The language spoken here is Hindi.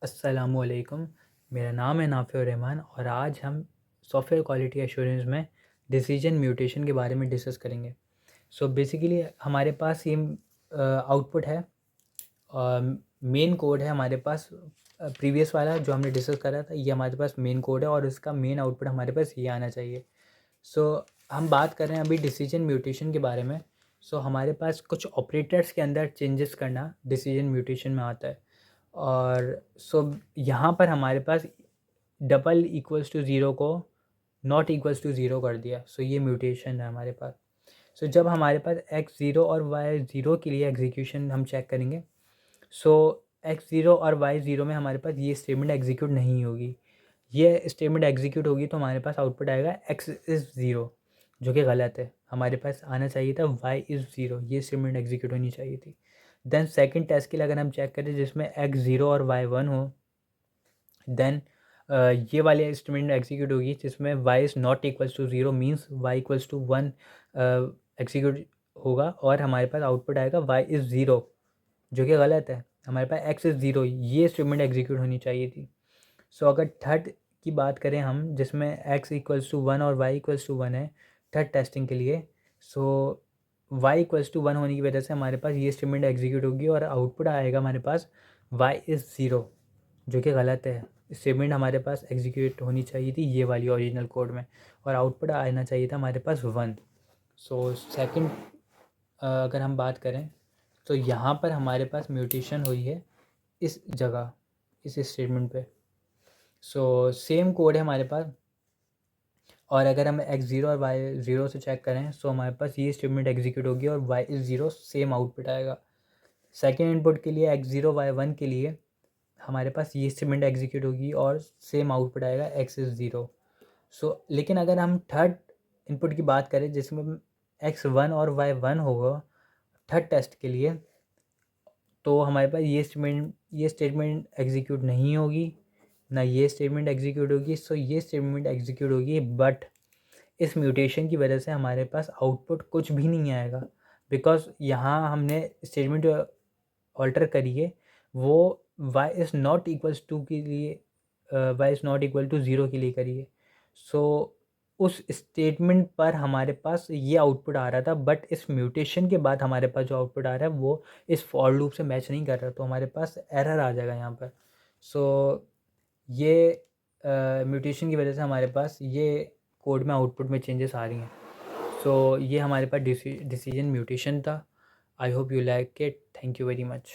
अस्सलामुअलैकुम। मेरा नाम है नाफ़िउर रहमान और आज हम सॉफ्टवेयर क्वालिटी एश्योरेंस में डिसीजन म्यूटेशन के बारे में डिस्कस करेंगे। सो बेसिकली हमारे पास ये आउटपुट है, मेन कोड है हमारे पास। प्रीवियस वाला जो हमने डिस्कस करा था ये हमारे पास मेन कोड है और इसका मेन आउटपुट हमारे पास ये आना चाहिए। सो हम बात कर रहे हैं अभी डिसीजन म्यूटेशन के बारे में। सो हमारे पास कुछ ऑपरेटर्स के अंदर चेंजेस करना डिसीजन म्यूटेशन में आता है। और यहाँ पर हमारे पास डबल इक्वल्स टू ज़ीरो को नॉट इक्वल्स टू ज़ीरो कर दिया। ये म्यूटेशन है हमारे पास। जब हमारे पास एक्स ज़ीरो और वाई ज़ीरो के लिए एग्जीक्यूशन हम चेक करेंगे, एक्स ज़ीरो और वाई ज़ीरो में हमारे पास ये स्टेटमेंट एग्जीक्यूट नहीं होगी। ये स्टेटमेंट एग्जीक्यूट होगी तो हमारे पास आउटपुट आएगा एक्स इज़ ज़ीरो, जो कि गलत है। हमारे पास आना चाहिए था वाई इज़ ज़ीरो, ये स्टेटमेंट एग्जीक्यूट होनी चाहिए थी। देन सेकंड टेस्ट के लिए अगर हम चेक करें जिसमें एक्स ज़ीरो और वाई वन हो, देन ये वाली स्टेटमेंट एग्जीक्यूट होगी जिसमें Y is not equals to zero, means Y equals to one execute होगा और हमारे पास आउटपुट आएगा वाई इज़ ज़ीरो, जो कि गलत है। हमारे पास एक्स इज़ ज़ीरो, ये स्टेटमेंट एग्जीक्यूट होनी चाहिए थी। अगर थर्ड की बात करें हम जिसमें एक्स इक्वल्स टू वन और वाई इक्वल्स टू वन है थर्ड टेस्टिंग के लिए, वाई इक्वल्स टू वन होने की वजह से हमारे पास ये स्टेटमेंट एग्जीक्यूट होगी और आउटपुट आएगा हमारे पास वाई इज़ ज़ीरो, जो कि गलत है। स्टेटमेंट हमारे पास एग्जीक्यूट होनी चाहिए थी ये वाली ओरिजिनल कोड में और आउटपुट आना चाहिए था हमारे पास वन। सेकंड अगर हम बात करें तो यहाँ पर हमारे पास म्यूटेशन हुई है इस जगह, इस स्टेटमेंट पे। सेम कोड है हमारे पास और अगर हम एक्स ज़ीरो और वाई ज़ीरो से चेक करें हमारे पास ये स्टेटमेंट एग्जीक्यूट होगी और Y is zero, same output आएगा। सेकेंड इनपुट के लिए एक्स ज़ीरो वाई वन के लिए हमारे पास ये स्टेटमेंट एग्जीक्यूट होगी और सेम आउटपुट आएगा एक्स इज़ ज़ीरो। लेकिन अगर हम थर्ड इनपुट की बात करें जिसमें एक्स वन और वाई वन होगा थर्ड टेस्ट के लिए, तो हमारे पास ये स्टेटमेंट एग्जीक्यूट नहीं होगी, ना ये स्टेटमेंट एग्जीक्यूट होगी। ये स्टेटमेंट एग्जीक्यूट होगी बट इस म्यूटेशन की वजह से हमारे पास आउटपुट कुछ भी नहीं आएगा, बिकॉज यहाँ हमने स्टेटमेंट ऑल्टर करी है वो y is not equals to के लिए, y is not equal to zero के लिए करी है। उस स्टेटमेंट पर हमारे पास ये आउटपुट आ रहा था बट इस म्यूटेशन के बाद हमारे पास जो आउटपुट आ रहा है वो इस फॉर लूप से मैच नहीं कर रहा, तो हमारे पास एरर आ जाएगा यहाँ पर। ये म्यूटेशन की वजह से हमारे पास ये कोड में आउटपुट में चेंजेस आ रही हैं। ये हमारे पास डिसीजन म्यूटेशन था। I hope you like it. Thank you very much.